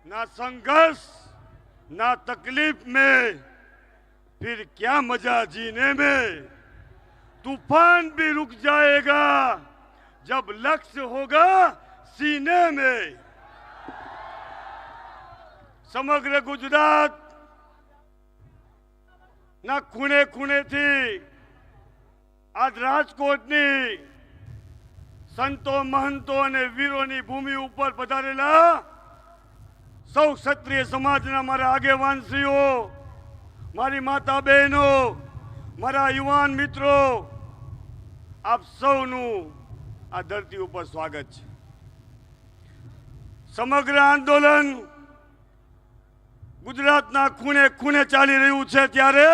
ना संघर्ष ना तकलीफ में, फिर क्या मजा जीने में। तूफान भी रुक जाएगा जब लक्ष्य होगा सीने में। समग्र गुजरात ना खूणे खूणे थी आज રાજકોટની સંતો મહંતો અને વીરોની ભૂમિ ઉપર પધારેલા સૌ ક્ષત્રિય સમાજના મારા આગેવાનશ્રીઓ, મારી માતા બહેનો, મારા યુવાન મિત્રો, આપ સૌનું આ ધરતી ઉપર સ્વાગત છે। સમગ્ર આંદોલન ગુજરાતના ખૂણે ખૂણે ચાલી રહ્યું છે ત્યારે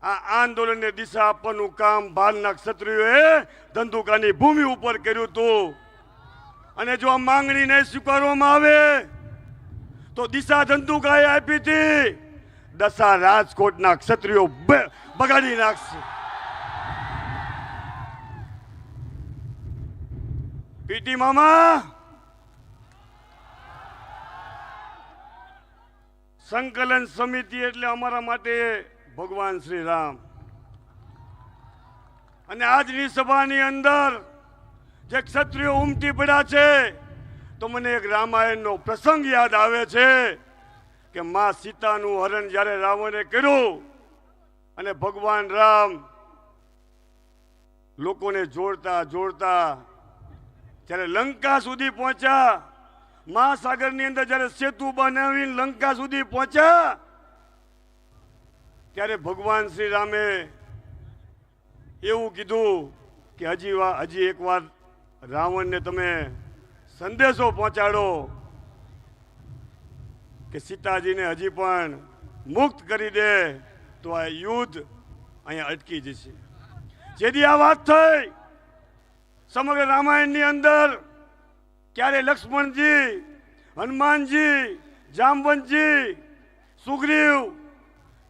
આ આંદોલનને દિશા આપવાનું કામ ભારતના ક્ષત્રિયોએ ધંધુકાની ભૂમિ ઉપર કર્યું હતું અને જો આ માંગણી નહીં સ્વીકારવામાં આવે તો દિશા ધંધુકાએ આપી હતી, દશા રાજકોટના ક્ષત્રિયો બગાડી નાખશે। પીટી મામા, સંકલન સમિતિ એટલે અમારા માટે ભગવાન શ્રી રામ। અને આજની સભાની અંદર જે ક્ષત્રિયો ઉમટી પડ્યા છે તો મને એક રામાયણનો પ્રસંગ યાદ આવે છે કે માં સીતાનું હરણ જ્યારે રાવણે કર્યું અને ભગવાન રામ લોકોને જોડતા જોડતા જ્યારે લંકા સુધી પહોંચ્યા, મહાસાગરની અંદર જ્યારે સેતુ બનાવીને લંકા સુધી પહોંચ્યા ત્યારે ભગવાન શ્રી રામે એવું કીધું કે હજી એકવાર રાવણને તમે સંદેશો પહોંચાડો કે સીતાજીને હજી પણ મુક્ત કરી દે તો આ યુદ્ધ અહીંયા અટકી જશે। જેથી આ વાત થઈ સમગ્ર રામાયણની અંદર ક્યારે લક્ષ્મણજી, હનુમાનજી, જામવંતજી, સુગ્રીવ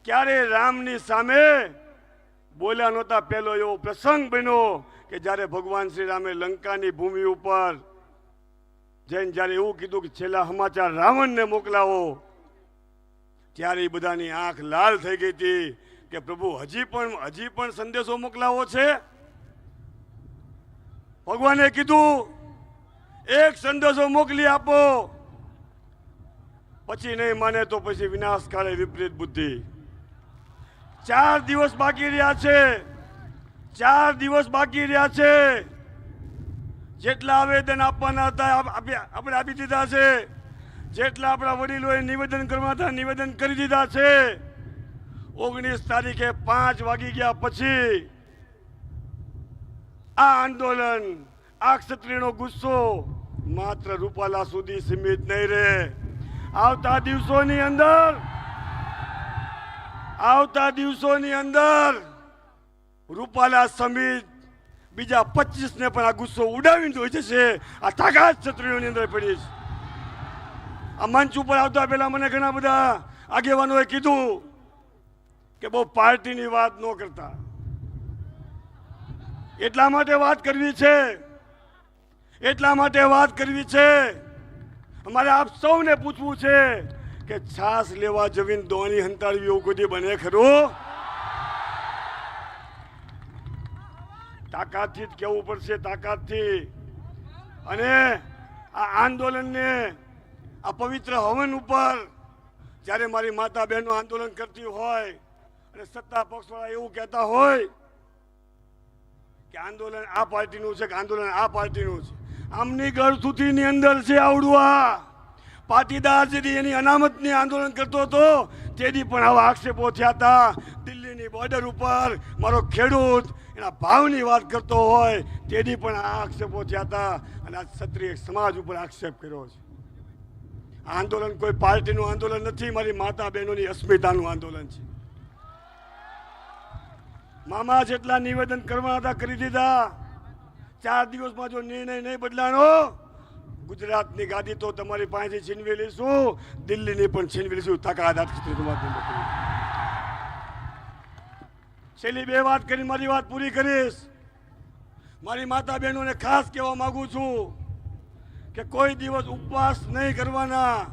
ક્યારે રામની સામે બોલ્યા નહોતા। પહેલો એવો પ્રસંગ બન્યો કે જ્યારે ભગવાન શ્રી રામે લંકાની ભૂમિ ઉપર જઈને જ્યારે એવું કીધું કે છેલ્લા સમાચાર રાવણને મોકલાવો, ત્યારે એ બધાની આંખ લાલ થઈ ગઈ હતી કે પ્રભુ હજી પણ સંદેશો મોકલાવો છે। ભગવાને કીધું એક સંદેશો મોકલી આપો, પછી નહીં માને તો પછી વિનાશ કાળે વિપરીત બુદ્ધિ। 4 દિવસ બાકી રહ્યા છે, 4 દિવસ બાકી રહ્યા છે। જેટલા આવેદન આપવાના હતા આપણે આપી દીધા છે, જેટલા આપણા વડીલોએ નિવેદન કરવા હતા નિવેદન કરી દીધા છે। 19 તારીખે 5 વાગી ગયા પછી આ આંદોલન, આ ક્ષત્રિયનો ગુસ્સો માત્ર રૂપાલા સુધી સીમિત નહીં રહે। આવતા દિવસોની અંદર રૂપાલા સમિત બીજા 25 ને પણ આ ગુસ્સો ઉડાવીને જોઈ જશે। આ તાકાત ક્ષત્રિયોની અંદર પડી છે। આ મંચ ઉપર આવતા પહેલા મને ઘણા બધા આગેવાનોએ કીધું કે બહુ પાર્ટીની વાત ન કરતા, એટલા માટે વાત કરવી છે। અમારે આપ સૌને પૂછવું છે કે છાસ લેવા જવીને દોણી હંતાડવી એવું કોઈ બને ખરું? તાકાતથી જ કહેવું પડશે, તાકાતથી। અને આ આંદોલનને આ પવિત્ર હવન ઉપર જ્યારે મારી માતા બહેનો આંદોલન કરતી હોય અને સત્તા પક્ષવાળા એવું કહેતા હોય કે આંદોલન આ પાર્ટીનું છે, કે આંદોલન આ પાર્ટીનું છે, આમની ગળથુથીની અંદર છે આવડું આ પાટીદાર જેથી એની અનામતની આંદોલન કરતો હતો તેથી પણ આવા આક્ષેપો થયા હતા। દિલ્હીની બોર્ડર ઉપર મારો ખેડૂત એના ભાવની વાત કરતો હોય તેથી પણ આ આક્ષેપો થયા હતા અને આ ક્ષત્રિય સમાજ ઉપર આક્ષેપ કર્યો છે। આંદોલન કોઈ પાર્ટીનું આંદોલન નથી, મારી માતા બહેનોની અસ્મિતાનું આંદોલન છે। મામા જેટલા નિવેદન કરવાના હતા કરી દીધા। 4 દિવસમાં જો નિર્ણય નહીં બદલાનો, ગુજરાતની ગાદી તો તમારી પાસેથી છીનવી લઈશું, દિલ્હીની પણ છીનવી લઈશું। તાકાત છેલ્લી 2 વાત કરી મારી વાત પૂરી કરીશ। મારી માતા બહેનોને ખાસ કહેવા માંગુ છું કે કોઈ દિવસ ઉપવાસ નહીં કરવાના,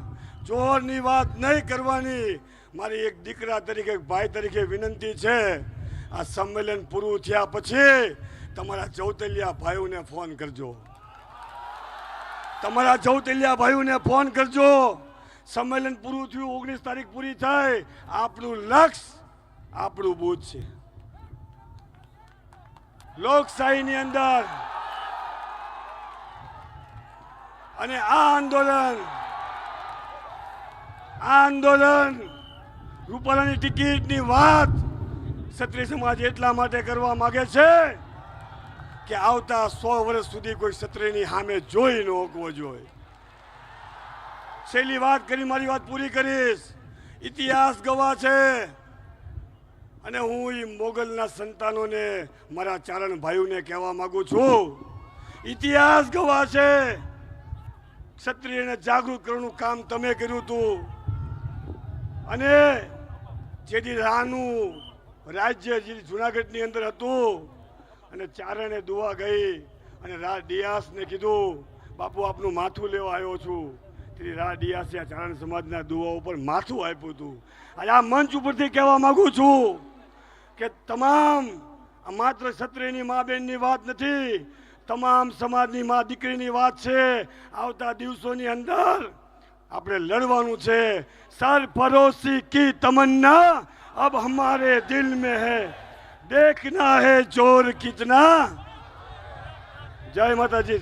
જોરની વાત નહીં કરવાની. મારી એક દીકરા તરીકે, એક ભાઈ તરીકે વિનંતી છે, આ સંમેલન પૂરું થયા પછી તમારા ચૌતલિયા ભાઈઓને ફોન કરજો. તમારા ચૌતલિયા ભાઈઓને ફોન કરજો. સંમેલન પૂરું થયું, 19 તારીખ પૂરી થાય, આપણું લક્ષ્ય આપણું બૂથ છે. લોકશાહીની અંદર અને આ આંદોલન રૂપાલાની ટિકિટની વાત ક્ષત્રિય સમાજ એટલા માટે કરવા માંગે છે કે આવતા 100 વર્ષ સુધી કોઈ ક્ષત્રિયની સામે જોઈ ન શકવો જોઈએ. છેલ્લી વાત કરી, મારી વાત પૂરી કરીશ. ઇતિહાસ ગવાહ છે અને હું એ મોગલના સંતાનોને, મારા ચારણ ભાઈઓને કહેવા માંગુ છું, ઇતિહાસ ગવાહ છે. ક્ષત્રિયને જાગૃત કરવાનું કામ તમે કર્યું હતું અને જેથી રાનું રાજ્ય જે જુનાગઢની અંદર હતું અને ચારણે દુવા ગઈ અને રા ડિયાસને કીધું, બાપુ આપનું માથું લેવા આવ્યો છું. તેથી રા ડિયાસે આ ચારણ સમાજના દુવા ઉપર માથું આપ્યું હતું. આજે આ મંચ ઉપરથી કહેવા માંગુ છું કે તમામ માત્ર ક્ષત્રિયની મા બહેનની વાત નથી, તમામ સમાજની મા દીકરીની વાત છે. આવતા દિવસોની અંદર આપણે લડવાનું છે. સરફરોશી કી તમન્ના अब हमारे दिल में है, देखना है जोर कितना. जय माता जी.